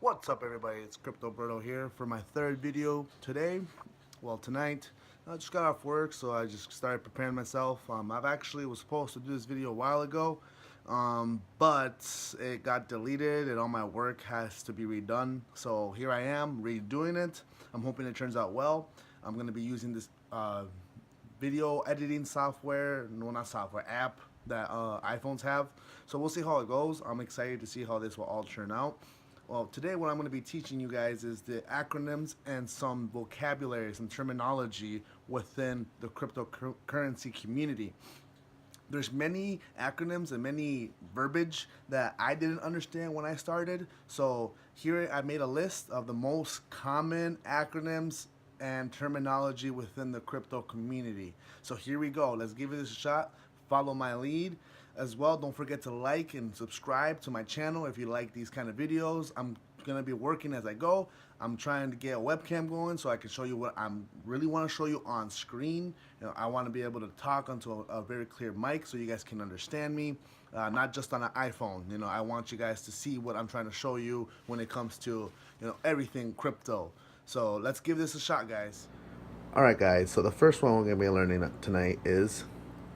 What's up, everybody? It's Crypto Berto here for my third video today. Well, tonight. I just got off work, so I just started preparing myself. I've actually was supposed to do this video a while ago, but it got deleted and all my work has to be redone. So here I am redoing it. I'm hoping it turns out well. I'm going to be using this video editing software, no, not software, app that iPhones have. So we'll see how it goes. I'm excited to see how this will all turn out. Well, today what I'm going to be teaching you guys is the acronyms and some vocabulary, some terminology within the cryptocurrency community. There's many acronyms and many verbiage that I didn't understand when I started. So here I made a list of the most common acronyms and terminology within the crypto community. So here we go. Let's give it a shot. Follow my lead. As well, don't forget to like and subscribe to my channel if you like these kind of videos. I'm gonna be working as I go. I'm trying to get a webcam going so I can show you what I really want to show you on screen. I want to be able to talk onto a very clear mic so you guys can understand me, not just on an iPhone. I want you guys to see what I'm trying to show you when it comes to everything crypto. So let's give this a shot, guys. Alright guys, so the first one we're going to be learning tonight is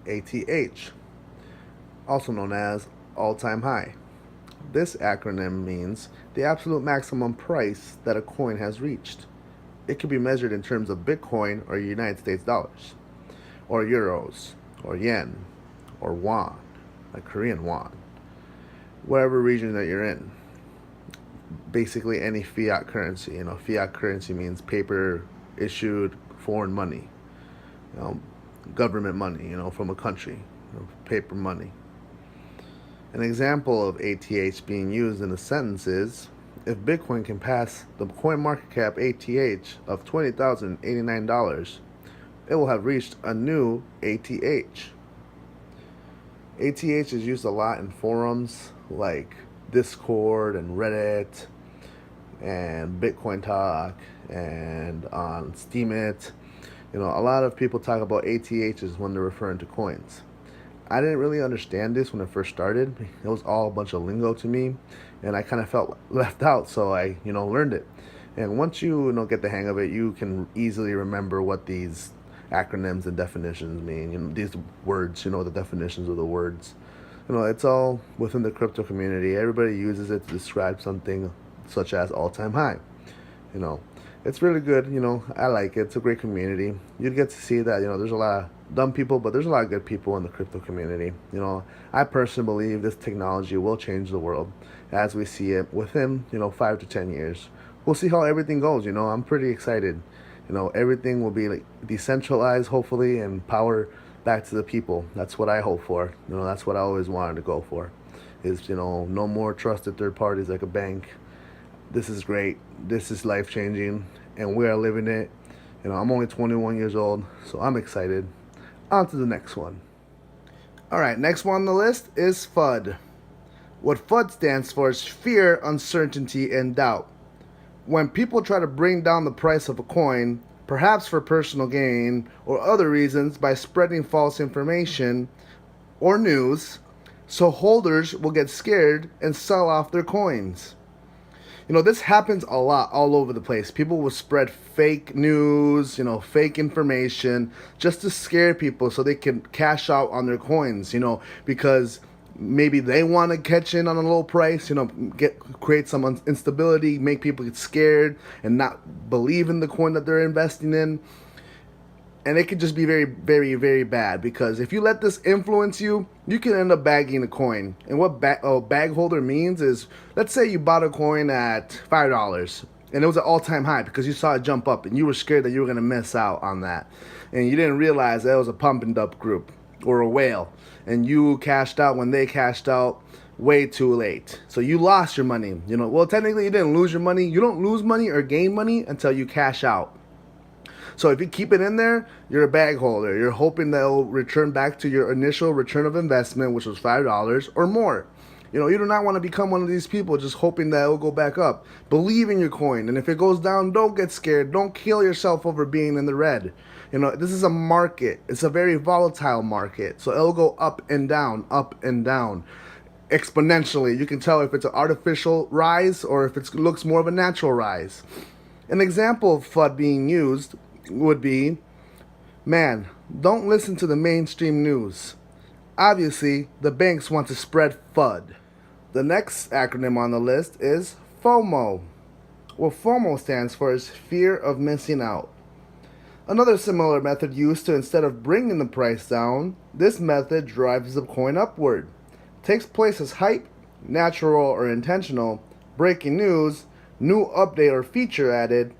ATH, also known as all-time high. This acronym means the absolute maximum price that a coin has reached. It can be measured in terms of Bitcoin or United States dollars, or euros, or yen, or won, like Korean won, whatever region that you're in. Basically any fiat currency. Fiat currency means paper issued foreign money, government money, from a country, paper money. An example of ATH being used in a sentence is, if Bitcoin can pass the coin market cap ATH of $20,089, it will have reached a new ATH. ATH is used a lot in forums like Discord and Reddit and Bitcoin Talk and on Steemit. A lot of people talk about ATHs when they're referring to coins. I didn't really understand this when I first started. It was all a bunch of lingo to me, and I kind of felt left out, so I, learned it. And once you, get the hang of it, you can easily remember what these acronyms and definitions mean. These words, the definitions of the words. It's all within the crypto community. Everybody uses it to describe something such as all-time high. It's really good. I like it. It's a great community. You get to see that, there's a lot of dumb people, but there's a lot of good people in the crypto community. I personally believe this technology will change the world as we see it within, 5 to 10 years. We'll see how everything goes. I'm pretty excited. Everything will be like decentralized, hopefully, and power back to the people. That's what I hope for. That's what I always wanted to go for. Is, no more trusted third parties like a bank. This is great. This is life-changing, and we are living it. I'm only 21 years old, so I'm excited. On to the next one. Alright, next one on the list is FUD. What FUD stands for is fear, uncertainty, and doubt. When people try to bring down the price of a coin, perhaps for personal gain or other reasons by spreading false information or news, so holders will get scared and sell off their coins. This happens a lot all over the place. People will spread fake news, fake information just to scare people so they can cash out on their coins, because maybe they want to catch in on a low price, create some instability, make people get scared and not believe in the coin that they're investing in. And it could just be very, very, very bad, because if you let this influence you, you can end up bagging a coin. And what bag holder means is, let's say you bought a coin at $5 and it was an all-time high because you saw it jump up and you were scared that you were going to miss out on that. And you didn't realize that it was a pump and dump group or a whale. And you cashed out when they cashed out way too late. So you lost your money. Well, technically you didn't lose your money. You don't lose money or gain money until you cash out. So if you keep it in there, you're a bag holder. You're hoping that it'll return back to your initial return of investment, which was $5 or more. You do not want to become one of these people just hoping that it'll go back up. Believe in your coin. And if it goes down, don't get scared. Don't kill yourself over being in the red. This is a market. It's a very volatile market. So it'll go up and down, up and down. exponentially. You can tell if it's an artificial rise or if it looks more of a natural rise. An example of FUD being used would be, man, don't listen to the mainstream news. Obviously, the banks want to spread FUD. The next acronym on the list is FOMO. What FOMO stands for is fear of missing out. Another similar method used to, instead of bringing the price down, this method drives the coin upward. Takes place as hype, natural or intentional, breaking news, new update or feature added,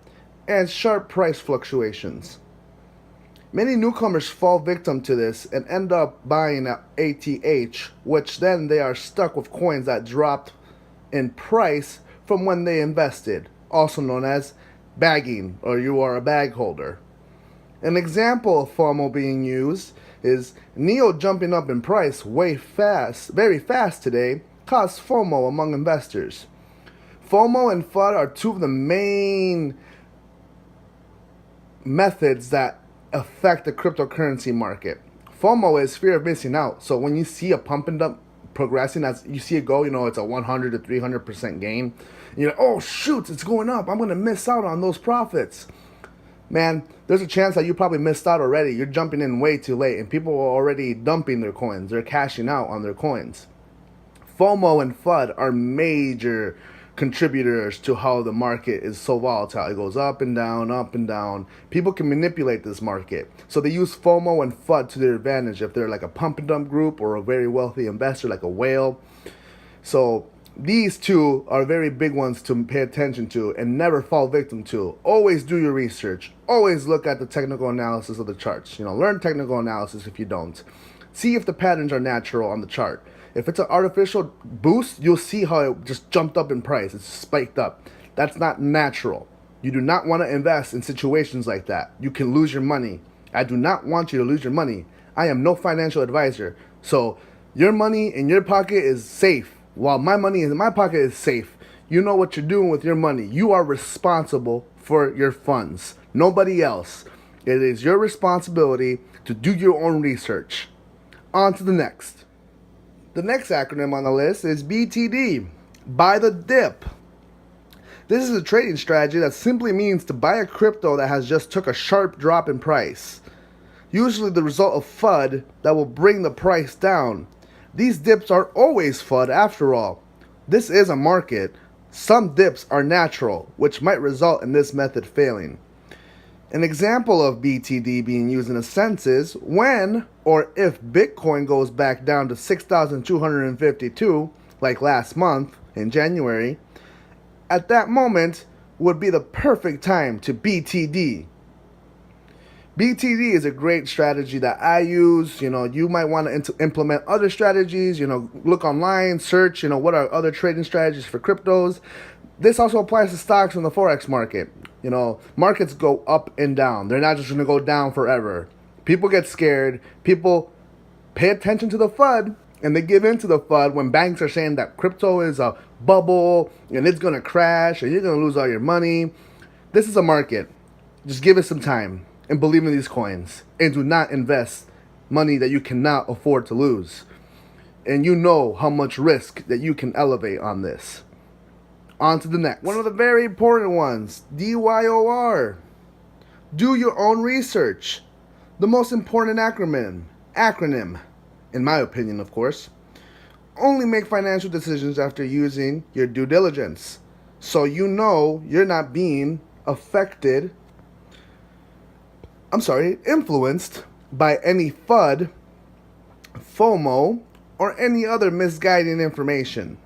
and sharp price fluctuations. Many newcomers fall victim to this and end up buying at ATH, which then they are stuck with coins that dropped in price from when they invested, also known as bagging, or you are a bag holder. An example of FOMO being used is NEO jumping up in price very fast today, caused FOMO among investors. FOMO and FUD are two of the main methods that affect the cryptocurrency market. FOMO is fear of missing out. So when you see a pump and dump progressing, as you see it go, it's a 100 to 300% gain. And you're like, oh shoot, it's going up. I'm going to miss out on those profits. Man, there's a chance that you probably missed out already. You're jumping in way too late, and people are already dumping their coins. They're cashing out on their coins. FOMO and FUD are major contributors to how the market is so volatile. It goes up and down, up and down. People can manipulate this market. So they use FOMO and FUD to their advantage if they're like a pump and dump group or a very wealthy investor like a whale. So these two are very big ones to pay attention to and never fall victim to. Always do your research. Always look at the technical analysis of the charts. Learn technical analysis if you don't. See if the patterns are natural on the chart. If it's an artificial boost, you'll see how it just jumped up in price. It's spiked up. That's not natural. You do not want to invest in situations like that. You can lose your money. I do not want you to lose your money. I am no financial advisor. So your money in your pocket is safe, while my money in my pocket is safe. You know what you're doing with your money. You are responsible for your funds. Nobody else. It is your responsibility to do your own research. On to the next. The next acronym on the list is BTD, buy the dip. This is a trading strategy that simply means to buy a crypto that has just took a sharp drop in price, usually the result of FUD that will bring the price down. These dips are always FUD after all. This is a market. Some dips are natural, which might result in this method failing. An example of BTD being used in a sense is when or if Bitcoin goes back down to 6,252, like last month in January, at that moment would be the perfect time to BTD. BTD is a great strategy that I use. You might want to implement other strategies. Look online, search, what are other trading strategies for cryptos. This also applies to stocks in the Forex market. Markets go up and down. They're not just going to go down forever. People get scared. People pay attention to the FUD, and they give in to the FUD when banks are saying that crypto is a bubble and it's going to crash and you're going to lose all your money. This is a market. Just give it some time and believe in these coins, and do not invest money that you cannot afford to lose. And you know how much risk that you can elevate on this. On to the next. One of the very important ones, DYOR. Do your own research. The most important acronym, in my opinion, of course. Only make financial decisions after using your due diligence, so you're not being influenced by any FUD, FOMO, or any other misguiding information.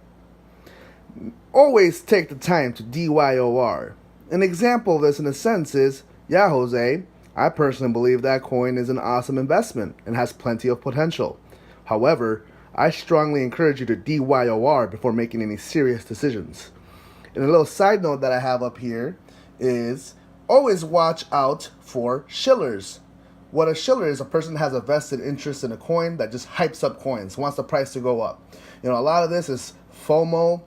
Always take the time to DYOR. An example of this in a sense is, yeah, Jose, I personally believe that coin is an awesome investment and has plenty of potential. However, I strongly encourage you to DYOR before making any serious decisions. And a little side note that I have up here is always watch out for shillers. What a shiller is, a person that has a vested interest in a coin that just hypes up coins, wants the price to go up. A lot of this is FOMO.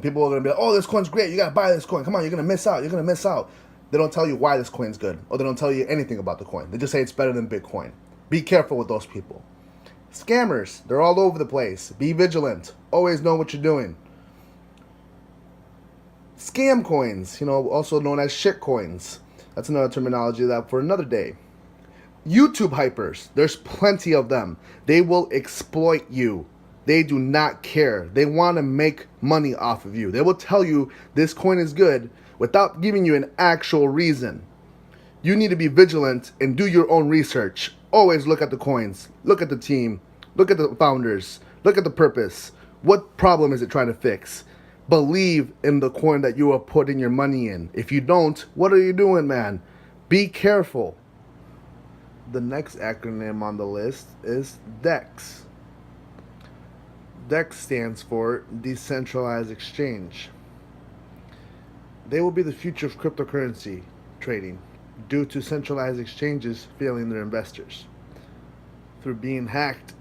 People are going to be like, oh, this coin's great. You got to buy this coin. Come on, you're going to miss out. You're going to miss out. They don't tell you why this coin's good, or they don't tell you anything about the coin. They just say it's better than Bitcoin. Be careful with those people. Scammers, they're all over the place. Be vigilant. Always know what you're doing. Scam coins, also known as shit coins. That's another terminology that for another day. YouTube hypers, there's plenty of them. They will exploit you. They do not care. They want to make money off of you. They will tell you this coin is good without giving you an actual reason. You need to be vigilant and do your own research. Always look at the coins, look at the team, look at the founders, look at the purpose. What problem is it trying to fix? Believe in the coin that you are putting your money in. If you don't, what are you doing, man? Be careful. The next acronym on the list is DEX. DEX stands for Decentralized Exchange. They will be the future of cryptocurrency trading due to centralized exchanges failing their investors. Through being hacked,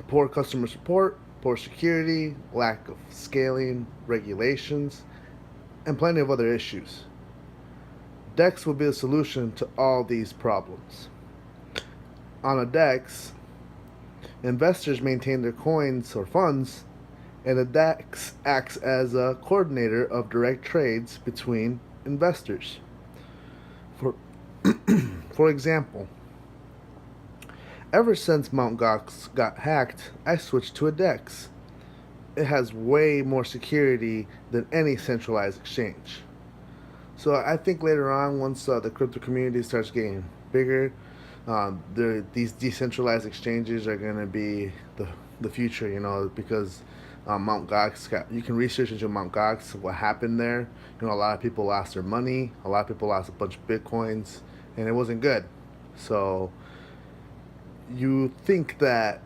poor customer support, poor security, lack of scaling, regulations, and plenty of other issues. DEX will be the solution to all these problems. On a DEX, investors maintain their coins or funds, and the DEX acts as a coordinator of direct trades between investors. For example, ever since Mt. Gox got hacked, I switched to a DEX. It has way more security than any centralized exchange. So I think later on, once the crypto community starts getting bigger, these decentralized exchanges are going to be the future, because Mt. Gox, you can research into Mt. Gox, what happened there. A lot of people lost their money, a lot of people lost a bunch of Bitcoins, and it wasn't good. So you think that,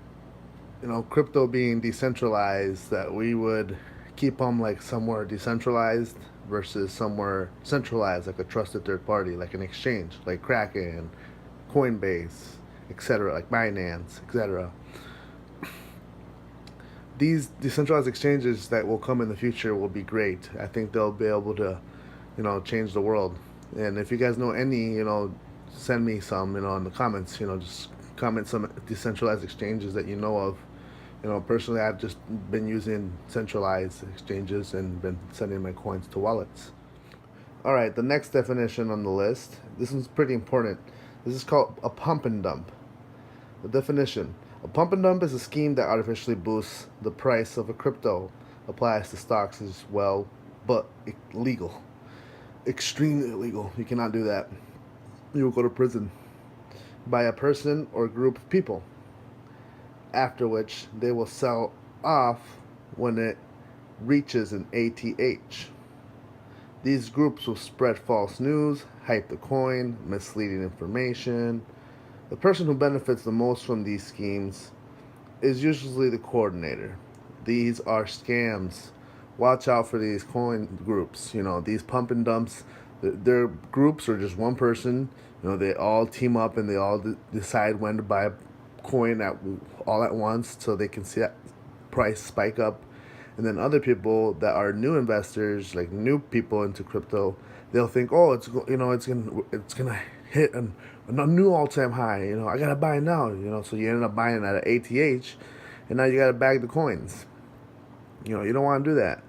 crypto being decentralized, that we would keep them like somewhere decentralized versus somewhere centralized, like a trusted third party, like an exchange, like Kraken, Coinbase, etc., like Binance, etc. These decentralized exchanges that will come in the future will be great. I think they'll be able to, change the world. And if you guys know any, send me some, in the comments. Just comment some decentralized exchanges that you know of. Personally, I've just been using centralized exchanges and been sending my coins to wallets. All right, the next definition on the list. This one's pretty important. This is called a pump and dump. The definition: a pump and dump is a scheme that artificially boosts the price of a crypto. Applies to stocks as well, but illegal. Extremely illegal. You cannot do that. You will go to prison. By a person or group of people. After which they will sell off when it reaches an ATH. These groups will spread false news, hype the coin, misleading information. The person who benefits the most from these schemes is usually the coordinator. These are scams. Watch out for these coin groups. These pump and dumps, their groups are just one person. They all team up and they all decide when to buy a coin all at once so they can see that price spike up. And then other people that are new investors, like new people into crypto, they'll think, oh, it's gonna hit a new all-time high. I gotta buy now. So you end up buying at an ATH, and now you gotta bag the coins. You don't want to do that.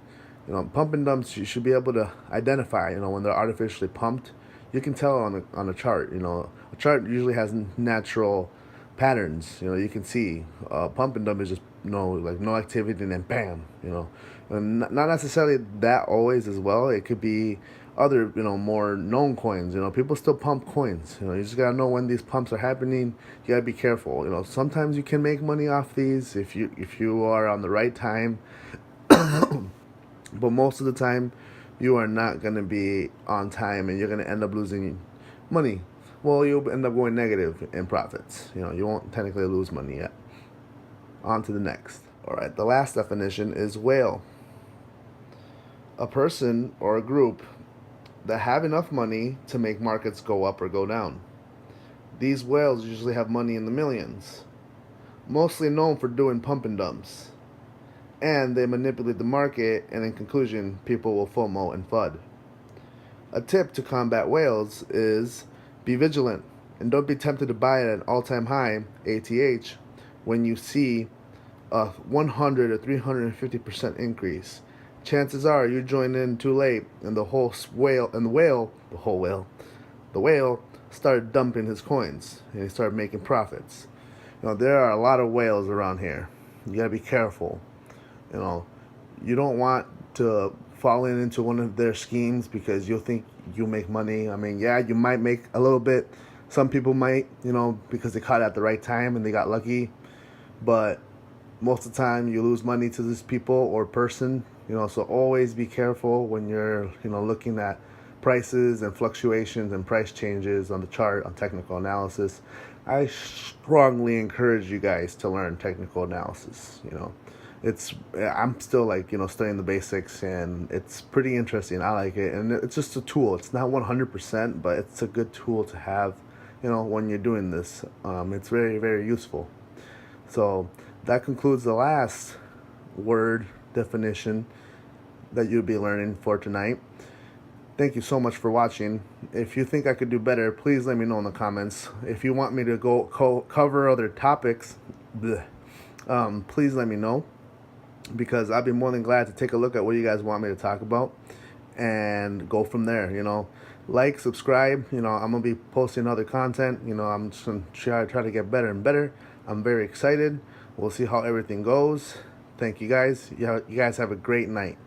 Pump and dumps, you should be able to identify. When they're artificially pumped, you can tell on a chart. A chart usually has natural patterns. You can see pump and dump is just no activity and then bam. And not necessarily that always as well. It could be other more known coins. People still pump coins. You just gotta know when these pumps are happening. You gotta be careful. Sometimes you can make money off these if you are on the right time, but most of the time you are not gonna be on time and you're gonna end up losing money. Well, you'll end up going negative in profits. You won't technically lose money yet. On to the next. All right, the last definition is whale. A person or a group that have enough money to make markets go up or go down. These whales usually have money in the millions, mostly known for doing pump and dumps. And they manipulate the market, and in conclusion, people will FOMO and FUD. A tip to combat whales is be vigilant and don't be tempted to buy at an all-time high, ATH, when you see a 100 or 350% increase, chances are you joined in too late, and the whale started dumping his coins, and he started making profits. There are a lot of whales around here. You gotta be careful. You know, you don't want to fall into one of their schemes because you'll think you'll make money. I mean, yeah, you might make a little bit. Some people might, because they caught it at the right time and they got lucky. But most of the time, you lose money to this people or person. So always be careful when you're, looking at prices and fluctuations and price changes on the chart on technical analysis. I strongly encourage you guys to learn technical analysis. I'm still studying the basics, and it's pretty interesting. I like it, and it's just a tool. It's not 100%, but it's a good tool to have when you're doing this. It's very, very useful. So that concludes the last word definition that you'll be learning for tonight. Thank you so much for watching. If you think I could do better, please let me know in the comments. If you want me to go cover other topics, please let me know, because I'd be more than glad to take a look at what you guys want me to talk about and go from there. Like, subscribe. I'm gonna be posting other content. I'm just gonna try to get better and better. I'm very excited. We'll see how everything goes. Thank you guys. You guys have a great night.